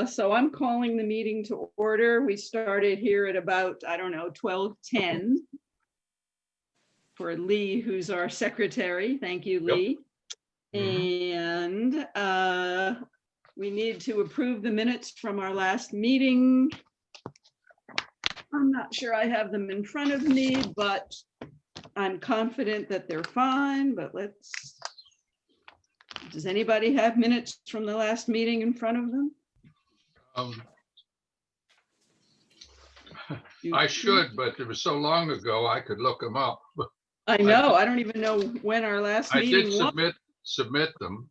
So I'm calling the meeting to order. We started here at about, I don't know, 12:10. For Lee, who's our secretary. Thank you, Lee. And we need to approve the minutes from our last meeting. I'm not sure I have them in front of me, but I'm confident that they're fine, but does anybody have minutes from the last meeting in front of them? I should, but it was so long ago, I could look them up. I know, I don't even know when our last meeting was. I did submit them.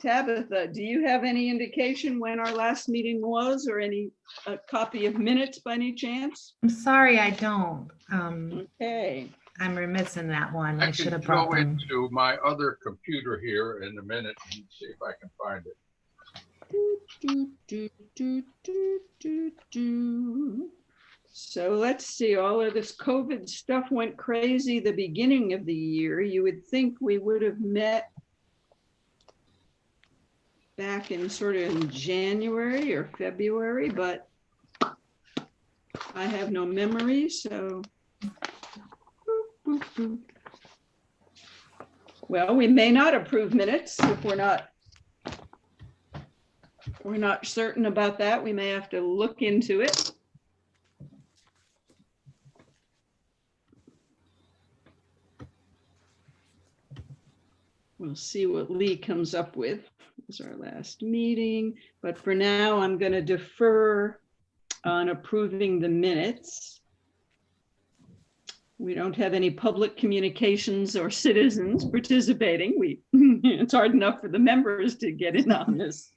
Tabitha, do you have any indication when our last meeting was, or any copy of minutes by any chance? I'm sorry, I don't. Okay. I'm remiss in that one. I should have can brought go them. into my other computer here in a minute and see if I can find it. So let's see, all of this COVID stuff went crazy the beginning of the year. You would think we would have met back in sort of in January or February, but I have no memory, so. Well, we may not approve minutes if we're not certain about that. We may have to look into it. We'll see what Lee comes up with. This is our last meeting, but for now, I'm going to defer on approving the minutes. We don't have any public communications or citizens participating. It's hard enough for the members to get in on this.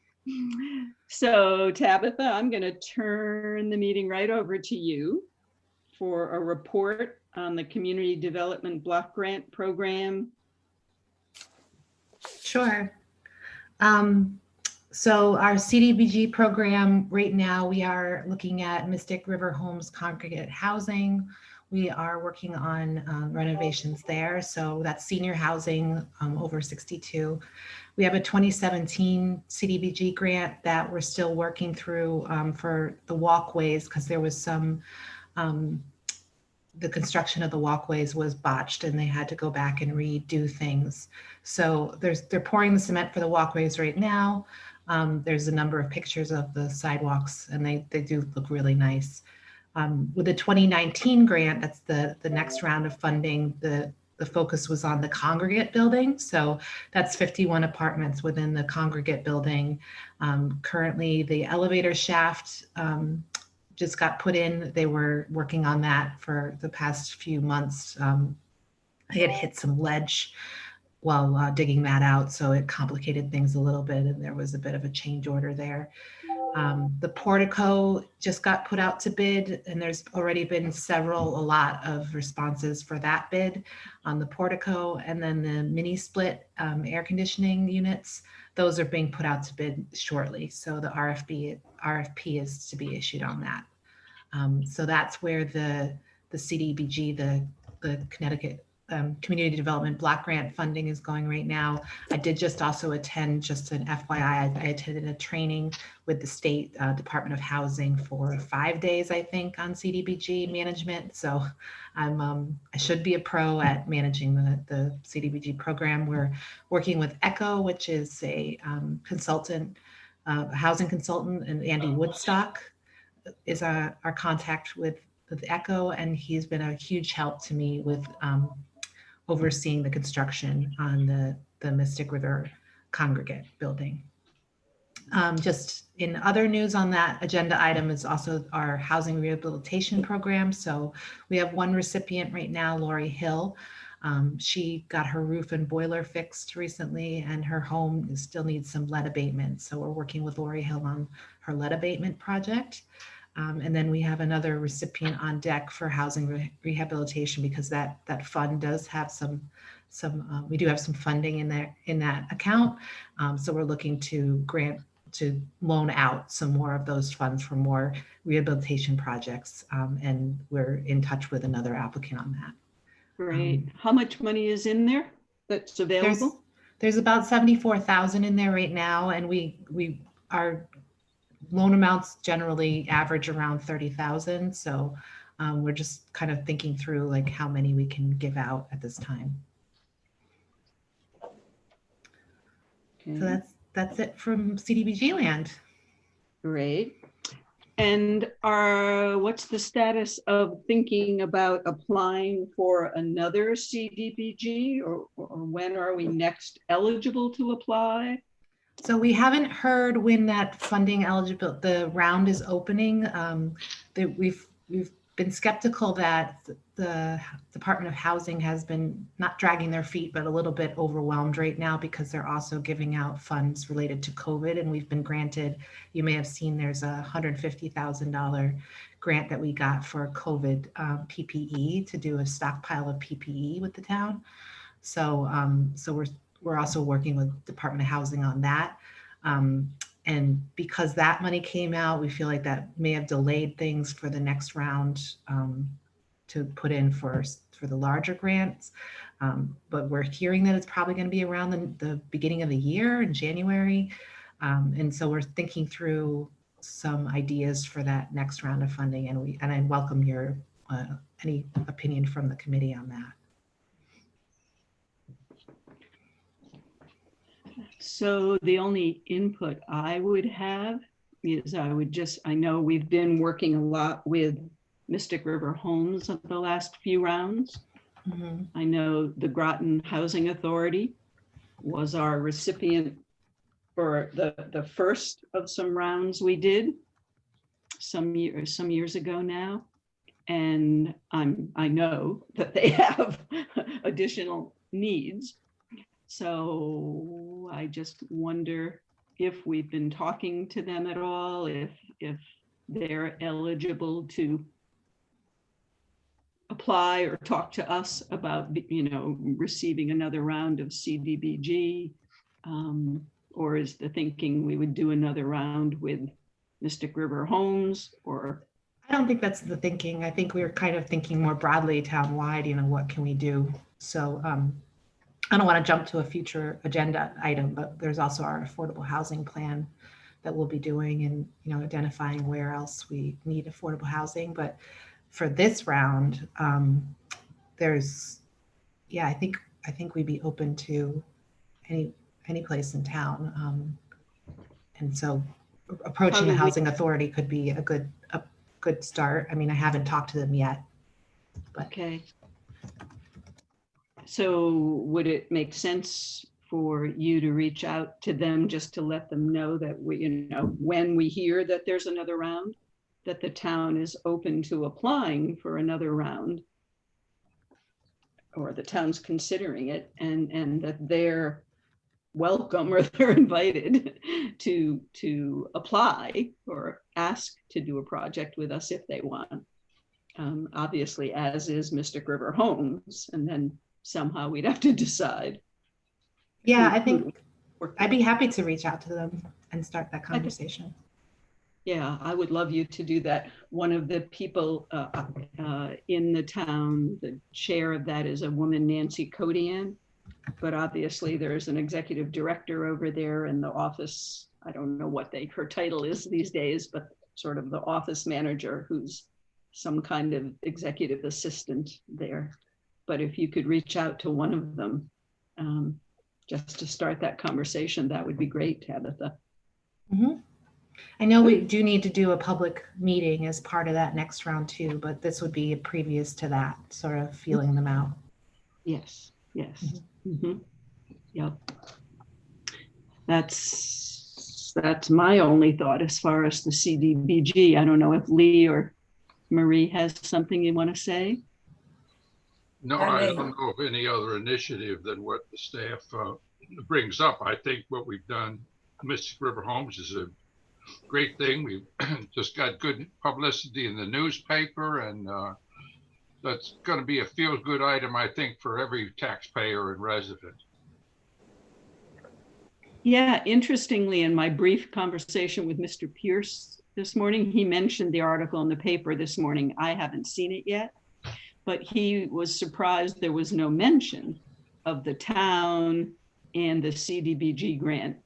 So Tabitha, I'm going to turn the meeting right over to you for a report on the Community Development Block Grant Program. Sure. So our CDBG program right now, we are looking at Mystic River Homes congregate housing. We are working on renovations there. So that's senior housing over 62. We have a 2017 CDBG grant that we're still working through for the walkways, because there was some, the construction of the walkways was botched and they had to go back and redo things. So they're pouring the cement for the walkways right now. There's a number of pictures of the sidewalks and they do look really nice. With the 2019 grant, that's the next round of funding, the focus was on the congregate building. So that's 51 apartments within the congregate building. Currently, the elevator shaft just got put in. They were working on that for the past few months. They had hit some ledge while digging that out, so it complicated things a little bit, and there was a bit of a change order there. The portico just got put out to bid, and there's already been a lot of responses for that bid on the portico. And then the mini split air conditioning units, those are being put out to bid shortly. So the RFP is to be issued on that. So that's where the CDBG, the Connecticut Community Development Block Grant funding is going right now. I did just also attend, just an FYI, I attended a training with the State Department of Housing for 5 days, I think, on CDBG management. So I should be a pro at managing the CDBG program. We're working with ECHO, which is a consultant, housing consultant, and Andy Woodstock is our contact with ECHO, and he's been a huge help to me with overseeing the construction on the Mystic River congregate building. Just in other news on that agenda item is also our housing rehabilitation program. So we have one recipient right now, Lori Hill. She got her roof and boiler fixed recently, and her home still needs some lead abatement. So we're working with Lori Hill on her lead abatement project. And then we have another recipient on deck for housing rehabilitation, because that fund does have we do have some funding in that account. So we're looking to loan out some more of those funds for more rehabilitation projects. And we're in touch with another applicant on that. Great. How much money is in there that's available? There's about 74,000 in there right now, and we our loan amounts generally average around 30,000. So we're just kind of thinking through like how many we can give out at this time. Okay, So that's it from CDBG land. great. And what's the status of thinking about applying for another CDBG, or when are we next eligible to apply? So we haven't heard when that funding eligible, the round is opening. That we've been skeptical that the Department of Housing has been not dragging their feet, but a little bit overwhelmed right now because they're also giving out funds related to COVID. And we've been granted, you may have seen there's a $150,000 grant that we got for COVID PPE to do a stockpile of PPE with the town. So we're also working with Department of Housing on that. And because that money came out, we feel like that may have delayed things for the next round to put in for the larger grants. But we're hearing that it's probably going to be around the beginning of the year in January. And so we're thinking through some ideas for that next round of funding. And I welcome your any opinion from the committee on that. So the only input I would have is I know we've been working a lot with Mystic River Homes of the last few rounds. Mm-hmm. I know the Groton Housing Authority was our recipient for the first of some rounds we did some years ago now. And I know that they have additional needs. So I just wonder if we've been talking to them at all, if they're eligible to apply or talk to us about, receiving another round of CDBG, or is the thinking we would do another round with Mystic River Homes, or? I don't think that's the thinking. I think we're kind of thinking more broadly town-wide, what can we do? So I don't want to jump to a future agenda item, but there's also our affordable housing plan that we'll be doing and, identifying where else we need affordable housing. But for this round, I think we'd be open to any place in town. And so approaching the housing authority could be a good start. I mean, I haven't talked to them yet, but. Okay. So would it make sense for you to reach out to them just to let them know that when we hear that there's another round, that the town is open to applying for another round, or the town's considering it, and that they're welcome or they're invited to apply or ask to do a project with us if they want. Obviously, as is Mystic River Homes, and then somehow we'd have to decide. Yeah, I think I'd be happy to reach out to them and start that conversation. Yeah, I would love you to do that. One of the people in the town, the chair of that is a woman, Nancy Codian, but obviously there's an executive director over there in the office. I don't know what her title is these days, but sort of the office manager who's some kind of executive assistant there. But if you could reach out to one of them just to start that conversation, that would be great, Tabitha. Mm-hmm. I know we do need to do a public meeting as part of that next round too, but this would be previous to that, sort of feeling them out. Yes. Mm-hmm. Yep. That's my only thought as far as the CDBG. I don't know if Lee or Marie has something you want to say. No, I don't know of any other initiative than what the staff brings up. I think what we've done, Mystic River Homes, is a great thing. We've just got good publicity in the newspaper, and that's going to be a feel-good item, I think, for every taxpayer and resident. Yeah, interestingly, in my brief conversation with Mr. Pierce this morning, he mentioned the article in the paper this morning. I haven't seen it yet, but he was surprised there was no mention of the town and the CDBG grant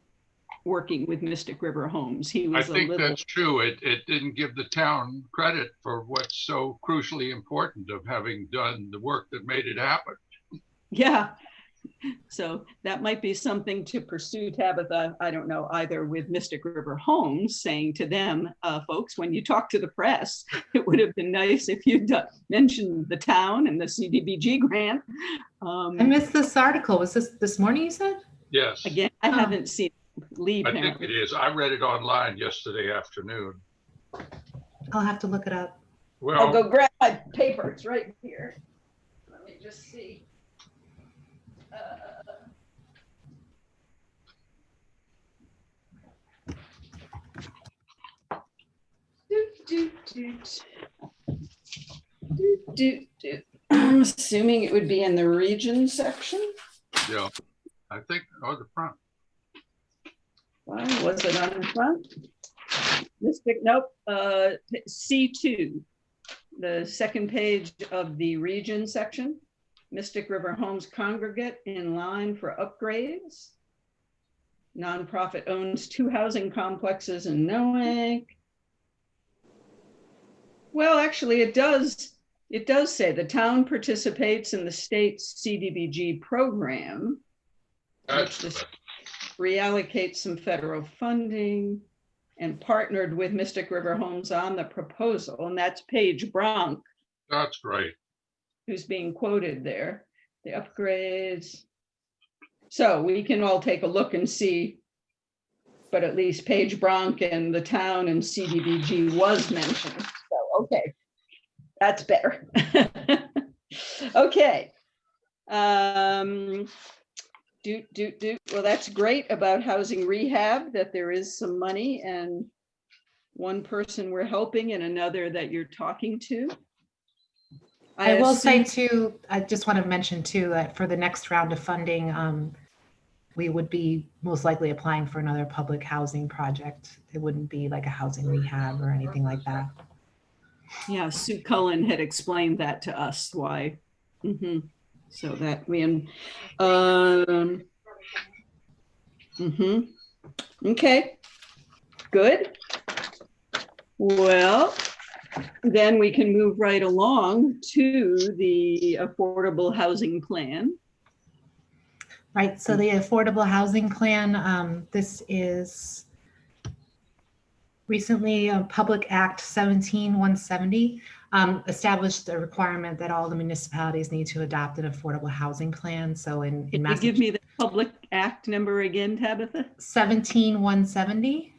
working with Mystic River Homes. He I was a think little, that's true. It didn't give the town credit for what's so crucially important of having done the work that made it happen. yeah. So that might be something to pursue, Tabitha. I don't know, either with Mystic River Homes, saying to them, folks, when you talk to the press, it would have been nice if you'd mentioned the town and the CDBG grant. I missed this article. Was this morning you said? Yes. Again, I haven't seen Lee. I think it is. I read it online yesterday afternoon. I'll have to look it up. Well, I'll go grab my paper. It's right here. Let me just see. I'm assuming it would be in the region section. yeah, I think, the front. Why was it on the front? Mystic, nope. C2, the second page of the region section. Mystic River Homes congregate in line for upgrades. Nonprofit owns 2 housing complexes in Noank. Well, actually, it does say the town participates in the state's CDBG program, which reallocates some federal funding, and partnered with Mystic River Homes on the proposal. And that's Paige Bronk. That's right. Who's being quoted there, the upgrades. So we can all take a look and see, but at least Paige Bronk and the town and CDBG was mentioned. So, okay, that's better. Okay. Well, that's great about housing rehab, that there is some money and one person we're helping and another that you're talking to. I will say too, I just want to mention too, that for the next round of funding, we would be most likely applying for another public housing project. It wouldn't be like a housing rehab or anything like that. Yeah, Sue Cullen had explained that to us, why. So that we, okay, good. Well, then we can move right along to the affordable housing plan. Right, so the affordable housing plan, this is recently Public Act 17-170 established a requirement that all the municipalities need to adopt an affordable housing plan. So in Massachusetts, give me the Public Act number again, Tabitha? 17-170.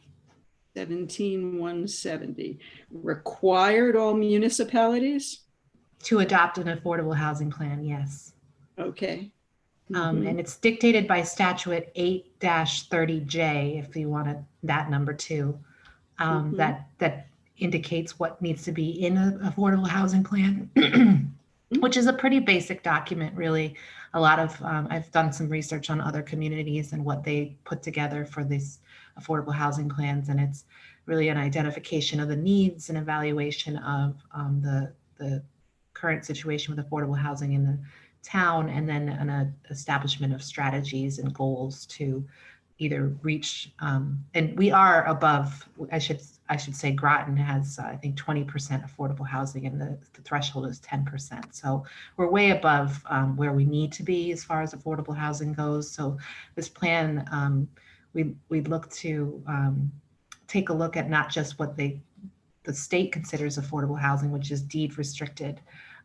17-170 required all municipalities to adopt an affordable housing plan, yes. Okay. And it's dictated by statute 8-30J, if you want that number too, that indicates what needs to be in an affordable housing plan, which is a pretty basic document, really. A lot of, I've done some research on other communities and what they put together for these affordable housing plans. And it's really an identification of the needs and evaluation of the current situation with affordable housing in the town, and then an establishment of strategies and goals to either reach, and we are above, I should say Groton has, I think 20% affordable housing, and the threshold is 10%. So we're way above where we need to be as far as affordable housing goes. So this plan, we'd look to take a look at not just what the state considers affordable housing, which is deed restricted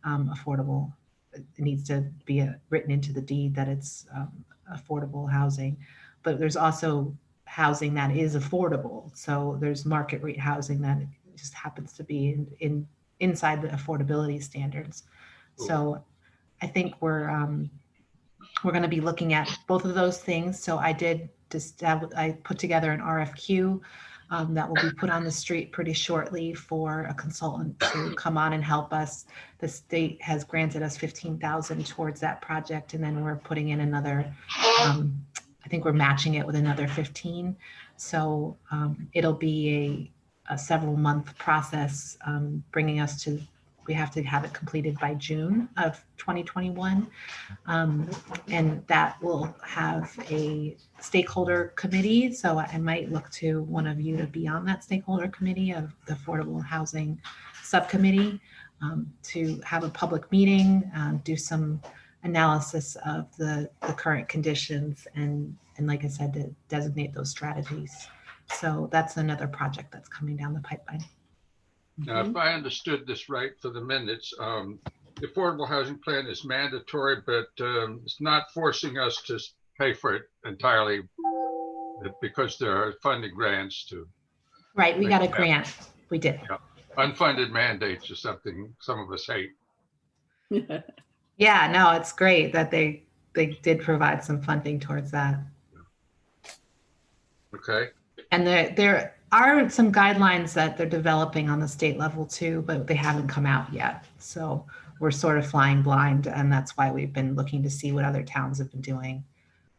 affordable. It needs to be written into the deed that it's affordable housing. But there's also housing that is affordable. So there's market rate housing that just happens to be inside the affordability standards. So I think we're going to be looking at both of those things. So I put together an RFQ that will be put on the street pretty shortly for a consultant to come on and help us. The state has granted us $15,000 towards that project, and then we're putting in another. I think we're matching it with another 15. So it'll be a several month process, bringing us to we have to have it completed by June of 2021. And that will have a stakeholder committee. So I might look to one of you to be on that stakeholder committee of the Affordable Housing Subcommittee, to have a public meeting, do some analysis of the current conditions, and like I said, to designate those strategies. So that's another project that's coming down the pipeline. Now, if I understood this right for the minutes, the affordable housing plan is mandatory, but it's not forcing us to pay for it entirely because there are funding grants to. Right, we got a grant. We did. Yeah. Unfunded mandates is something some of us hate. Yeah, no, it's great that they did provide some funding towards that. Okay. And there are some guidelines that they're developing on the state level too, but they haven't come out yet. So we're sort of flying blind, and that's why we've been looking to see what other towns have been doing.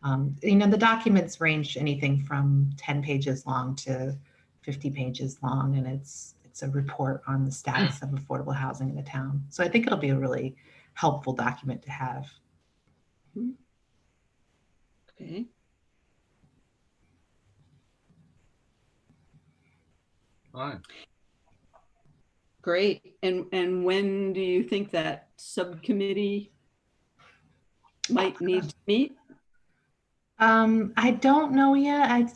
The documents range anything from 10 pages long to 50 pages long, and it's a report on the status of affordable housing in the town. So I think it'll be a really helpful document to have. Okay. Fine. Great. And when do you think that subcommittee might need to meet? I don't know yet. I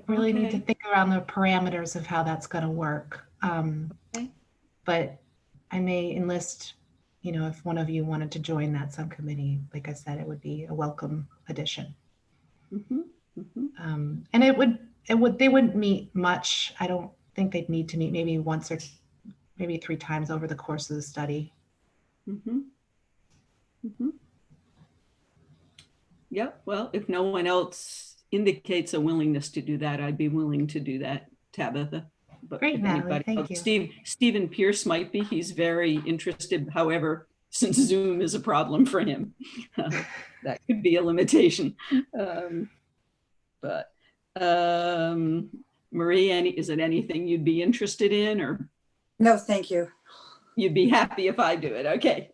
really need to Okay. think around the parameters of how that's going to work. Okay. But I may enlist, if one of you wanted to join that subcommittee, like I said, it would be a welcome addition. And they wouldn't meet much. I don't think they'd need to meet maybe once or maybe 3 times over the course of the study. Yep. Well, if no one else indicates a willingness to do that, I'd be willing to do that, Tabitha. But Great, if Natalie, anybody thank else, you. Stephen Pierce might be. He's very interested. However, since Zoom is a problem for him, that could be a limitation. But Marie, is it anything you'd be interested in, or? No, thank you. You'd be happy if I do it. Okay.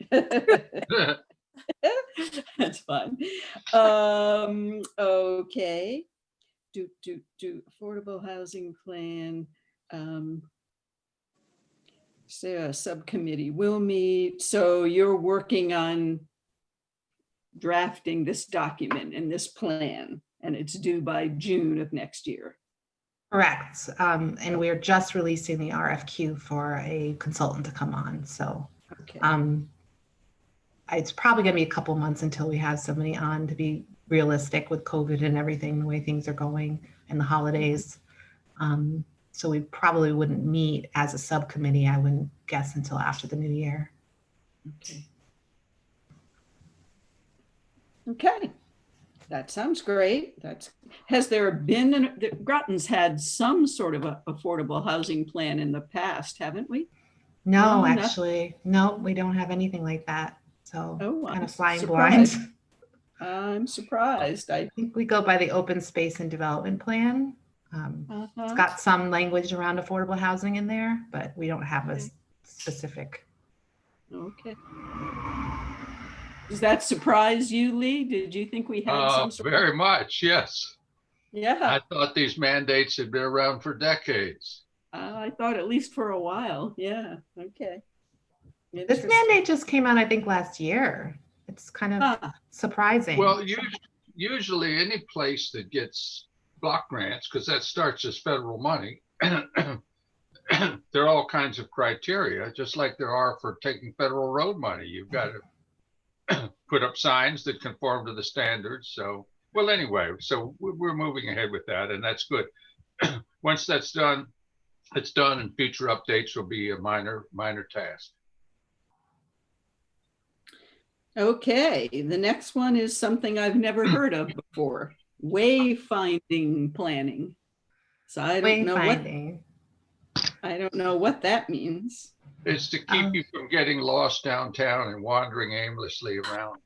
That's fine. Okay. Do affordable housing plan. So a subcommittee will meet. So you're working on drafting this document and this plan, and it's due by June of next year. Correct. And we're just releasing the RFQ for a consultant to come on. So Okay. It's probably going to be a couple months until we have somebody on, to be realistic with COVID and everything, the way things are going and the holidays. So we probably wouldn't meet as a subcommittee, I wouldn't guess, until after the new year. Okay. Okay. That sounds great. Has there been, Groton's had some sort of a affordable housing plan in the past, haven't we? No, No, actually, no, we don't have anything like that. So kind I'm of flying surprised. blind. I'm surprised. I think we go by the open space and development plan. It's got some language around affordable housing in there, but we don't have a specific. Okay. Does that surprise you, Lee? Did you think we had some sort Very much, yes. Yeah. I thought these mandates had been around for decades. I thought at least for a while. Yeah. Okay. This mandate just came out, I think, last year. It's kind of surprising. Well, usually any place that gets block grants, because that starts as federal money, there are all kinds of criteria, just like there are for taking federal road money. You've got to put up signs that conform to the standards. So, well, anyway, so we're moving ahead with that, and that's good. Once that's done, it's done, and future updates will be a minor task. Okay, the next one is something I've never heard of before. Wayfinding planning. So I don't know what that means. It's to keep you from getting lost downtown and wandering aimlessly around.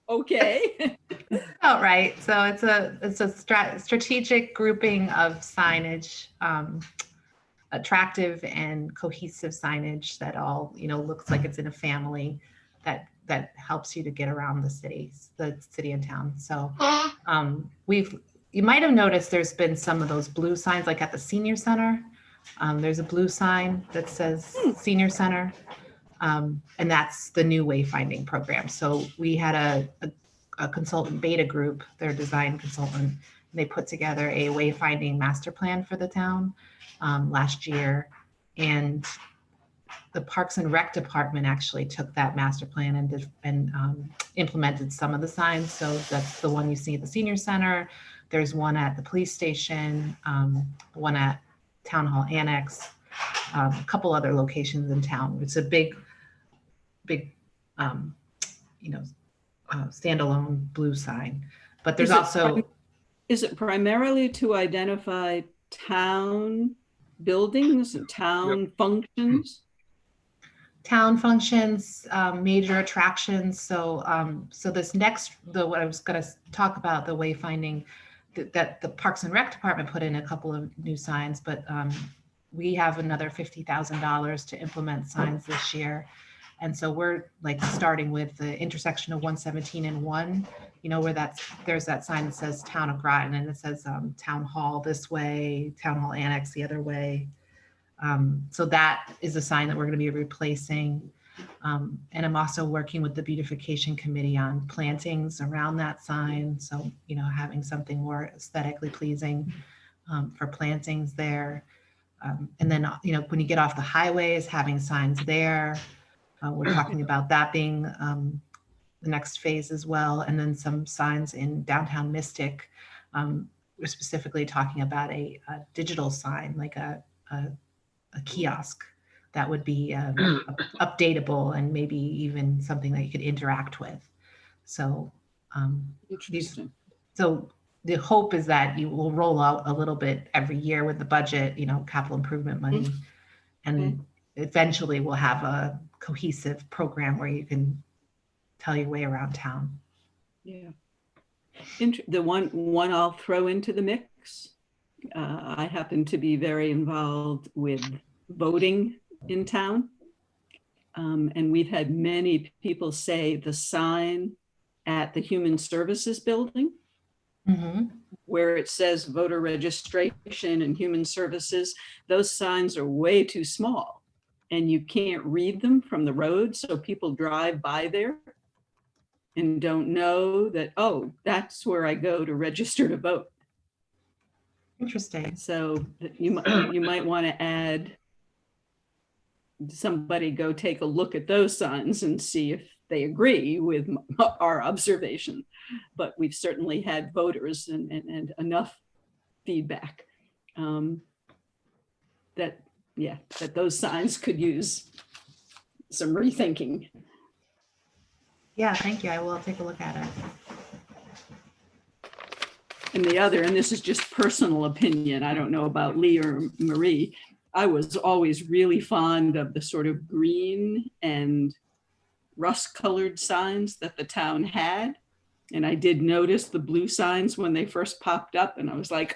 Okay. Oh, right. So it's a strategic grouping of signage attractive and cohesive signage that all, looks like it's in a family that helps you to get around the city and town. So you might have noticed there's been some of those blue signs, like at the senior center. There's a blue sign that says senior center. And that's the new wayfinding program. So we had a consultant beta group, their design consultant, and they put together a wayfinding master plan for the town last year. And the Parks and Rec department actually took that master plan and implemented some of the signs. So that's the one you see at the senior center. There's one at the police station, one at Town Hall Annex, a couple other locations in town. It's a big, standalone blue sign. But there's also... Is it primarily to identify town buildings and town functions? Town functions, major attractions. So this what I was going to talk about, the wayfinding, that the Parks and Rec department put in a couple of new signs, but we have another $50,000 to implement signs this year. And so we're like starting with the intersection of 117 and 1, where there's that sign that says Town of Groton, and it says Town Hall this way, Town Hall Annex the other way. So that is a sign that we're going to be replacing. And I'm also working with the beautification committee on plantings around that sign. So, having something more aesthetically pleasing for plantings there. And then, when you get off the highways, having signs there. We're talking about that being the next phase as well. And then some signs in downtown Mystic. We're specifically talking about a digital sign, like a kiosk that would be updatable and maybe even something that you could interact with. So, the hope is that you will roll out a little bit every year with the budget, capital improvement money, and eventually we'll have a cohesive program where you can tell your way around town. Yeah. The one I'll throw into the mix. I happen to be very involved with voting in town. And we've had many people say the sign at the Human Services building, where it says voter registration and human services, those signs are way too small and you can't read them from the road. So people drive by there and don't know that, oh, that's where I go to register to vote. Interesting. So you might want to add, somebody go take a look at those signs and see if they agree with our observation. But we've certainly had voters and enough feedback that those signs could use some rethinking. Yeah, thank you. I will take a look at it. And this is just personal opinion, I don't know about Lee or Marie, I was always really fond of the sort of green and rust-colored signs that the town had. And I did notice the blue signs when they first popped up, and I was like,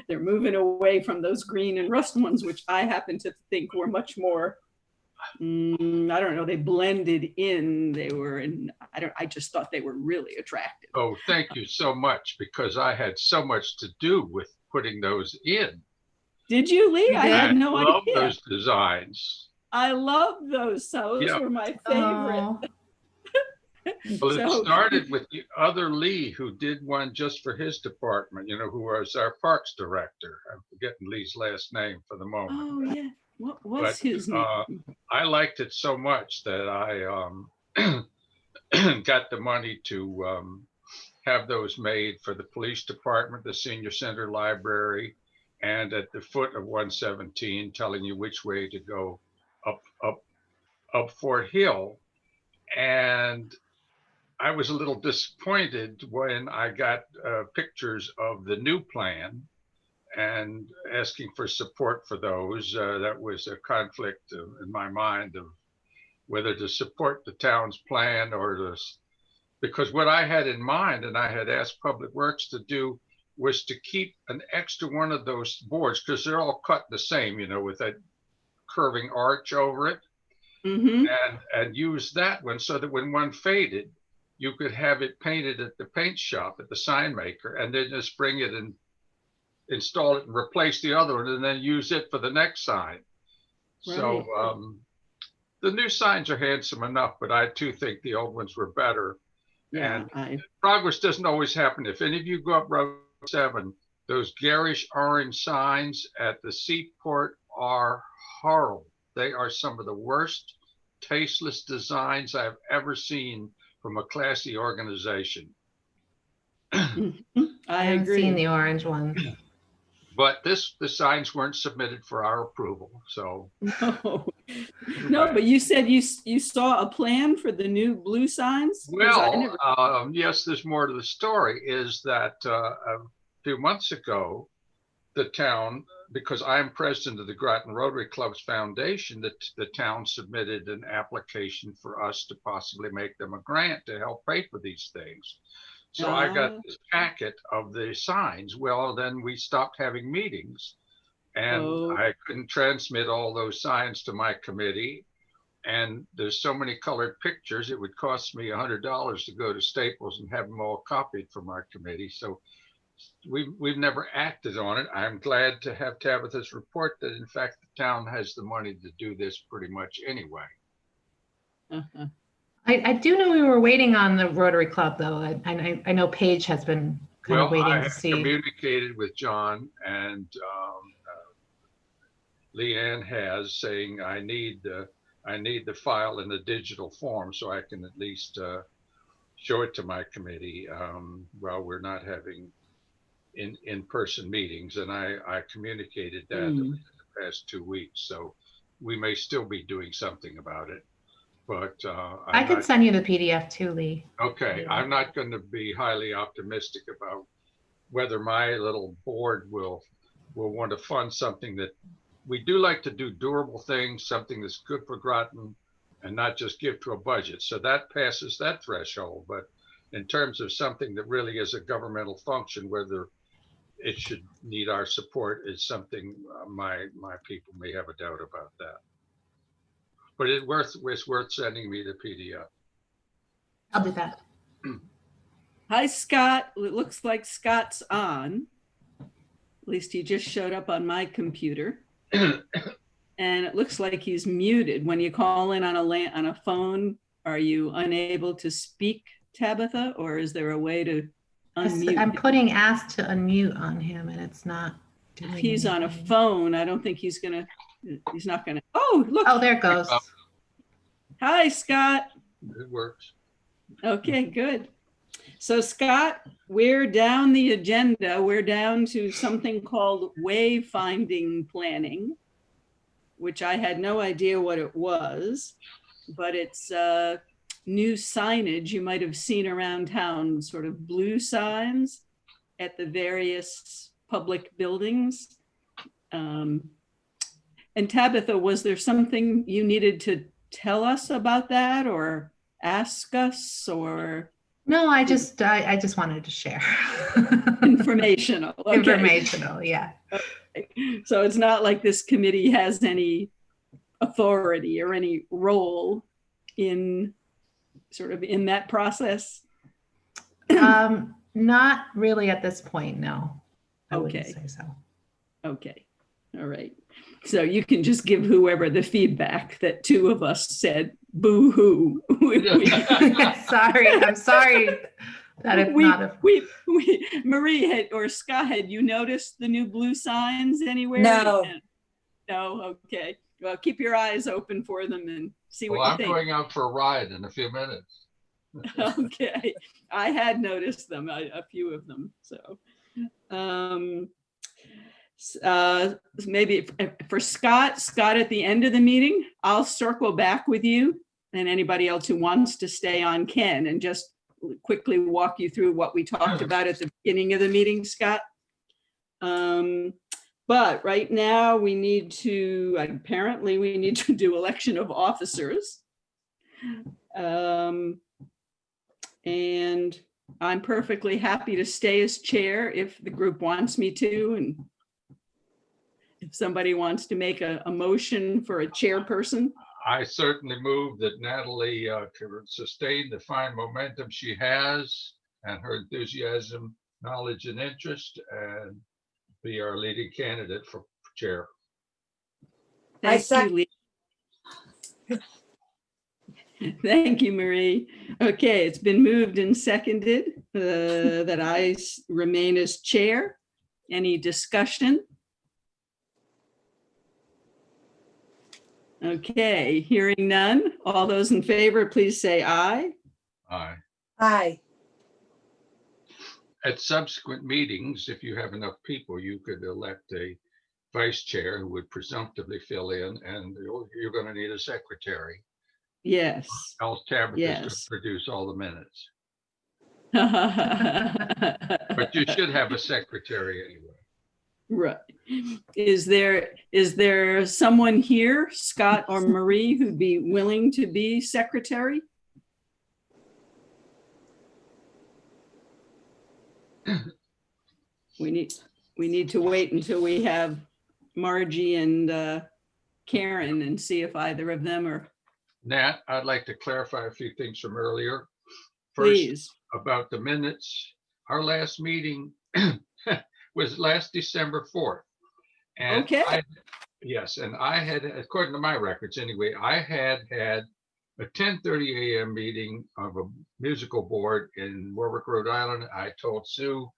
they're moving away from those green and rust ones, which I happen to think were much more, I don't know, they blended in. They were, I just thought they were really attractive. Oh, thank you so much, because I had so much to do with putting those in. Did you, Lee? I had no idea. I love those designs. I love those. Those were my favorite. Well, it started with the other Lee, who did one just for his department, who was our parks director. I'm forgetting Lee's last name for the moment. Oh, yeah. What was his name? I liked it so much that I got the money to have those made for the police department, the senior center library, and at the foot of 117, telling you which way to go up Fort Hill. And I was a little disappointed when I got pictures of the new plan and asking for support for those. That was a conflict in my mind of whether to support the town's plan or because what I had in mind, and I had asked Public Works to do, was to keep an extra one of those boards, because they're all cut the same, with that curving arch over it, Mm-hmm. and use that one so that when one faded, you could have it painted at the paint shop at the sign maker, and then just bring it and install it and replace the other one, and then use it for the next sign. So the new signs are handsome enough, but I too think the old ones were better. Yeah, And progress doesn't always happen. If any of you go up Road 7, those garish orange signs at the Seaport are horrible. They are some of the worst, tasteless designs I've ever seen from a classy organization. I haven't agree. seen the orange ones. But the signs weren't submitted for our approval, so. No, but you said you saw a plan for the new blue signs? Well, yes, there's more to the story, is that a few months ago, the town, because I'm president of the Groton Rotary Club's foundation, the town submitted an application for us to possibly make them a grant to help pay for these things. So I got this packet of the signs. Well, then we stopped having meetings, and I couldn't transmit all those signs to my committee. And there's so many colored pictures, it would cost me $100 to go to Staples and have them all copied from our committee. So we've never acted on it. I'm glad to have Tabitha's report that in fact the town has the money to do this pretty much anyway. Uh-huh. I do know we were waiting on the Rotary Club, though. I know Paige has been kind of waiting to see. I communicated with John, and Leanne has, saying I need the file in the digital form so I can at least show it to my committee while we're not having in-person meetings. And I communicated that in the past 2 weeks, so we may still be doing something about it. But I can send you the PDF too, Lee. Okay, I'm not going to be highly optimistic about whether my little board will want to fund something that we do like to do durable things, something that's good for Groton, and not just give to a budget. So that passes that threshold. But in terms of something that really is a governmental function, whether it should need our support is something my people may have a doubt about that. But it's worth sending me the PDF. I'll do that. Hi, Scott. It looks like Scott's on. At least he just showed up on my computer. And it looks like he's muted. When you call in on a phone, are you unable to speak, Tabitha, or is there a way to unmute? I'm putting ask to unmute on him, and it's not doing If he's anything. on a phone, I don't think he's not gonna. Oh, look. Oh, there it goes. Hi, Scott. It works. Okay, good. So Scott, we're down the agenda. We're down to something called wayfinding planning, which I had no idea what it was, but it's new signage you might have seen around town, sort of blue signs at the various public buildings. And Tabitha, was there something you needed to tell us about that or ask us, or? No, I just wanted to share. Informational. Okay. Informational, yeah. Okay. So it's not like this committee has any authority or any role in that process? Not really at this point, no. I wouldn't Okay. say so. Okay. All right. So you can just give whoever the feedback that two of us said, boo hoo. Sorry, I'm sorry that it's not a... Marie had, or Scott, had you noticed the new blue signs anywhere? No. No, okay. Well, keep your eyes open for them and see what you think. I'm going out for a ride in a few minutes. Okay, I had noticed them, a few of them. So maybe for Scott at the end of the meeting, I'll circle back with you, and anybody else who wants to stay on can, and just quickly walk you through what we talked about at the beginning of the meeting, Scott. But right now we need to do election of officers. And I'm perfectly happy to stay as chair if the group wants me to, and if somebody wants to make a motion for a chairperson. I certainly move that Natalie can sustain the fine momentum she has and her enthusiasm, knowledge, and interest, and be our leading candidate for chair. Thank you, Lee. Thank you, Marie. Okay, it's been moved and seconded that I remain as chair. Any discussion? Okay, hearing none. All those in favor, please say aye. Aye. Aye. At subsequent meetings, if you have enough people, you could elect a vice chair who would presumptively fill in, and you're going to need a secretary. Yes. Else Tabitha's going to Yes. produce all the minutes. Right. But you should have a secretary anyway. Is there someone here, Scott or Marie, who'd be willing to be secretary? We need to wait until we have Margie and Karen and see if either of them are. Nat, I'd like to clarify a few things from earlier. First, Please. about the minutes. Our last meeting was last December 4th. And Okay. Yes, and I had, according to my records anyway, I had a 10:30 a.m. meeting of a musical board in Warwick, Rhode Island. I told Sue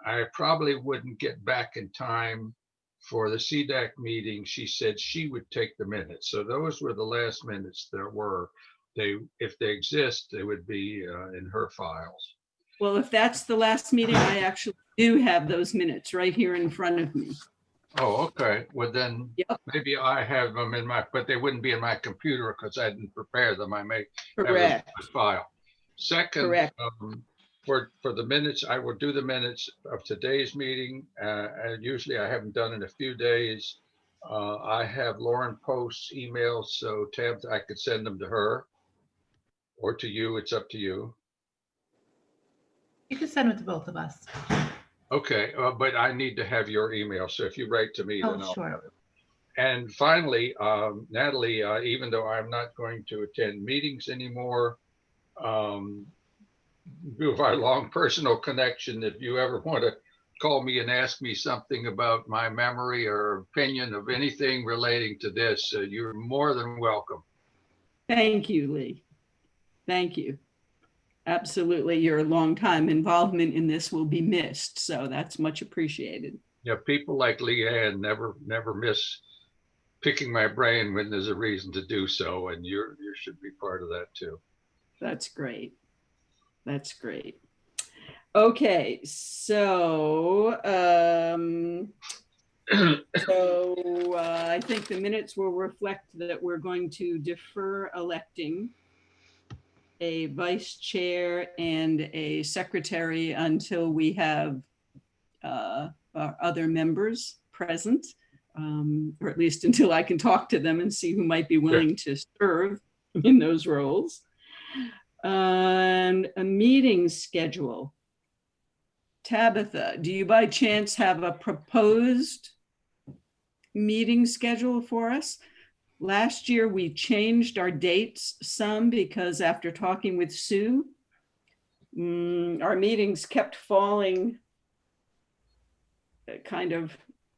I probably wouldn't get back in time for the CDAC meeting. She said she would take the minutes. So those were the last minutes there were. If they exist, they would be in her files. Well, if that's the last meeting, I actually do have those minutes right here in front of me. Oh, okay. Well, then Yep. maybe I have them in my, but they wouldn't be in my computer because I didn't prepare them. I may have them in Correct. my file. Second, Correct. for the minutes, I will do the minutes of today's meeting. And usually I haven't done in a few days. I have Lauren Post's emails, so Tabs, I could send them to her or to you. It's up to you. You can send it to both of us. Okay, but I need to have your email. So if you write to me, Oh, then I'll sure. have it. And finally, Natalie, even though I'm not going to attend meetings anymore, due to our long personal connection, if you ever want to call me and ask me something about my memory or opinion of anything relating to this, you're more than welcome. Thank you, Lee. Thank you. Absolutely. Your longtime involvement in this will be missed. So that's much appreciated. Yeah, people like Leanne never miss picking my brain when there's a reason to do so. And you should be part of that too. That's great. That's great. Okay, so I think the minutes will reflect that we're going to defer electing a vice chair and a secretary until we have our other members present, or at least until I can talk to them and see who might be willing to serve in those roles. And a meeting schedule. Tabitha, do you by chance have a proposed meeting schedule for us? Last year, we changed our dates some because after talking with Sue, our meetings kept falling kind of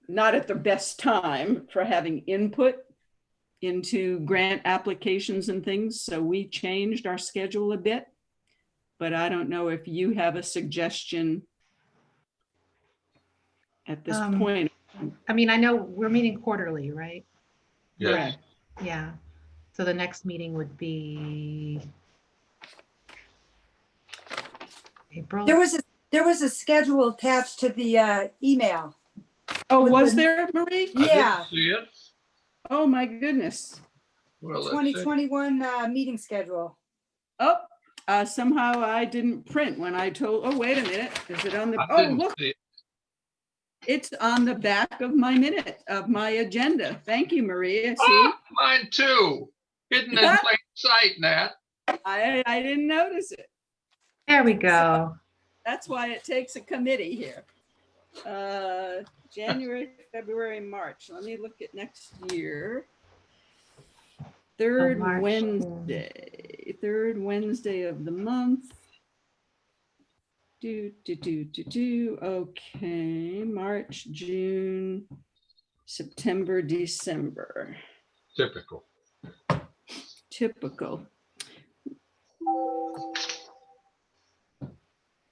not at the best time for having input into grant applications and things. So we changed our schedule a bit, but I don't know if you have a suggestion at this point. I mean, I know we're meeting quarterly, right? Yes. Correct. Yeah. So the next meeting would be April. There was a schedule attached to the email. Oh, With was the- there, Marie? I didn't Yeah, see it. Oh, my goodness. Well, let's see. 2021 meeting schedule. Oh, somehow I didn't print when I told, oh, wait a minute. Is it on the, I oh, didn't look, see it. it's on the back of my minute of my agenda. Thank you, Maria. See, Oh, mine too. Hidden in plain sight, Nat. I didn't notice it. There we go. That's why it takes a committee here. January, February, March. Let me look at next year. Third March. Third Wednesday of the month. Okay, March, June, September, December. Typical.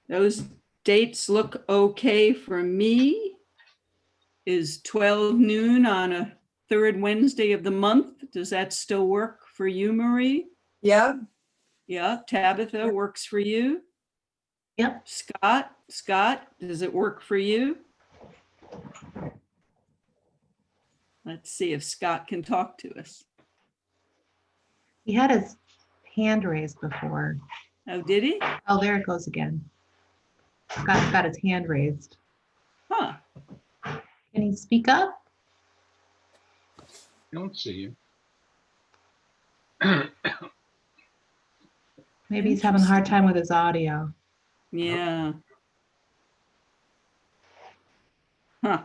Those dates look okay for me. Is 12 noon on a third Wednesday of the month? Does that still work for you, Marie? Yeah, Yeah, Tabitha works for you. Yep. Scott, does it work for you? Let's see if Scott can talk to us. He had his hand raised before. Oh, did he? Oh, there it goes again. Scott's got his hand raised. Huh. Can he speak up? Don't see Maybe he's having a hard time with his audio. Yeah. Huh.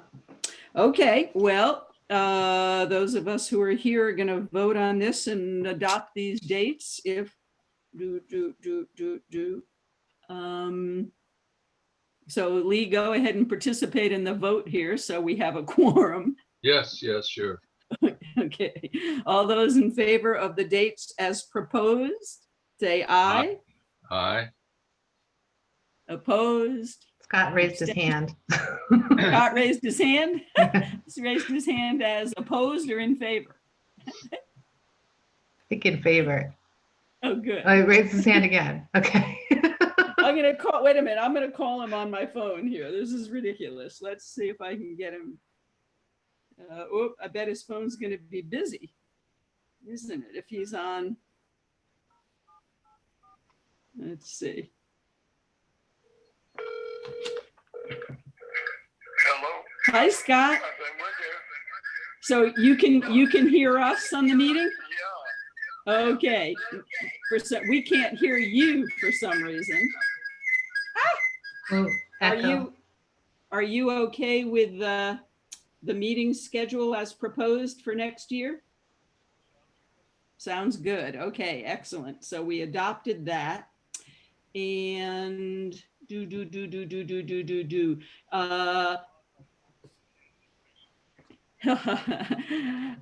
Okay, well, those of us who are here are going to vote on this and adopt these dates if so Lee, go ahead and participate in the vote here so we have a quorum. Yes, sure. Okay, all those in favor of the dates as proposed, say aye. Aye. Opposed? Scott raised his hand. Scott raised his hand. He's raised his hand as opposed or in favor. I think in favor. Oh, good. Oh, he raised his hand again. Okay. I'm gonna call. Wait a minute. I'm gonna call him on my phone here. This is ridiculous. Let's see if I can get him. I bet his phone's gonna be busy, isn't it? If he's on. Let's see. Hello. Hi, Scott. I've been with you. So you can hear us on the meeting? Yeah. Okay. We can't hear you for some reason. Oh, echo. Are you okay with the meeting schedule as proposed for next year? Sounds good. Okay, excellent. So we adopted that. And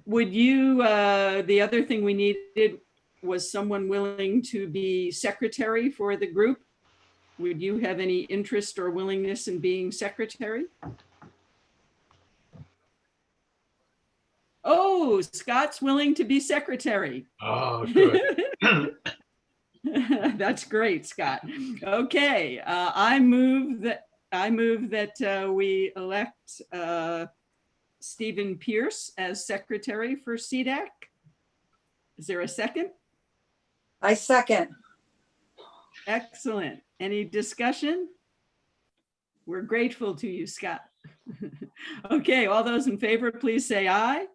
would you, the other thing we needed was someone willing to be secretary for the group. Would you have any interest or willingness in being secretary? Oh, Scott's willing to be secretary. Oh, good. That's great, Scott. Okay, I move that we elect Stephen Pierce as secretary for CDAC. Is there a second? I second. Excellent. Any discussion? We're grateful to you, Scott. Okay, all those in favor, please say aye.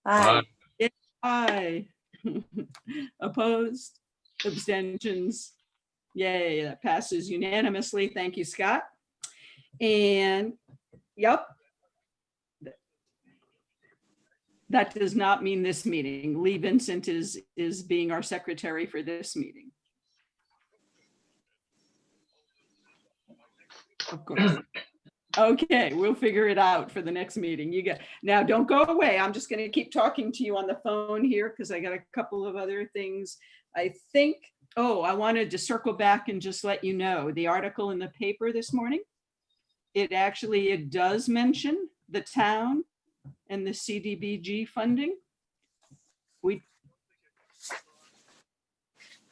Aye. Aye. Opposed? Abstentions? Yay, that passes unanimously. Thank you, Scott. And yep. That does not mean this meeting. Lee Vincent is being our secretary for this meeting. Of course. Okay, we'll figure it out for the next meeting. Now don't go away. I'm just going to keep talking to you on the phone here because I got a couple of other things. I think, I wanted to circle back and just let you know the article in the paper this morning. It does mention the town and the CDBG funding.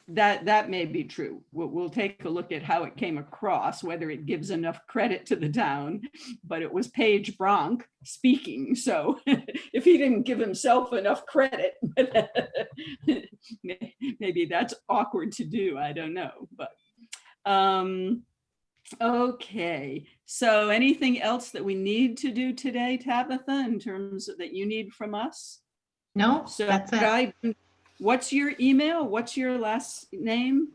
That may be true. We'll take a look at how it came across, whether it gives enough credit to the town, but it was Paige Bronk speaking. So if he didn't give himself enough credit, maybe that's awkward to do. I don't know, but okay. So anything else that we need to do today, Tabitha, in terms that you need from us? No, So that's it. What's your email? What's your last name?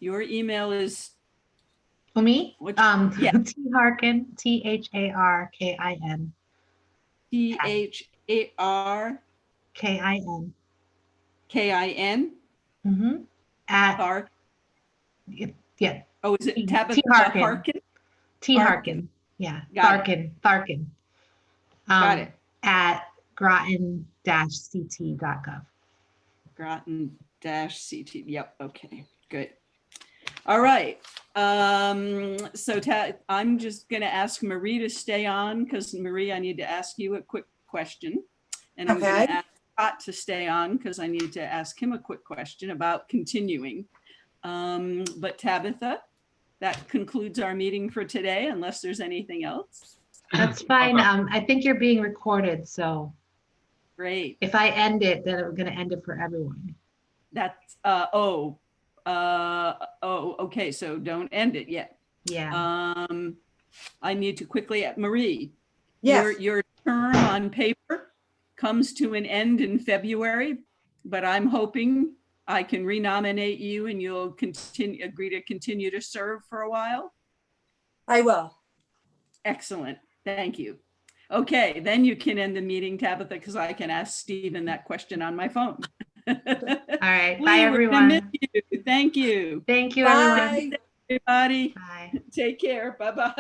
Your email is For me, What- T. yeah. Harkin, THARKIN, THARKIN KIN. At, Park. yeah, Oh, is it T. Tabitha Harkin. Harkin? T. Harkin. Harkin. Yeah, Got Tharkin. Got it. At groton-ct.gov. Groton-CT. Yep. Okay. Good. All right. So I'm just going to ask Marie to stay on because Marie, I need to ask you a quick question. And I'm going Okay. to ask Scott to stay on because I need to ask him a quick question about continuing. But Tabitha, that concludes our meeting for today, unless there's anything else. That's fine. I think you're being recorded, so Great. if I end it, then I'm going to end it for everyone. That's, okay. So don't end it yet. Yeah. I need to quickly, Marie, Yes, your term on paper comes to an end in February, but I'm hoping I can renominate you and you'll agree to continue to serve for a while. I will. Excellent. Thank you. Okay, then you can end the meeting, Tabitha, because I can ask Stephen that question on my phone. All right. We Bye, were gonna miss everyone. you. Thank you, Thank you, everyone. Bye. everybody. Bye. Take care. Bye-bye.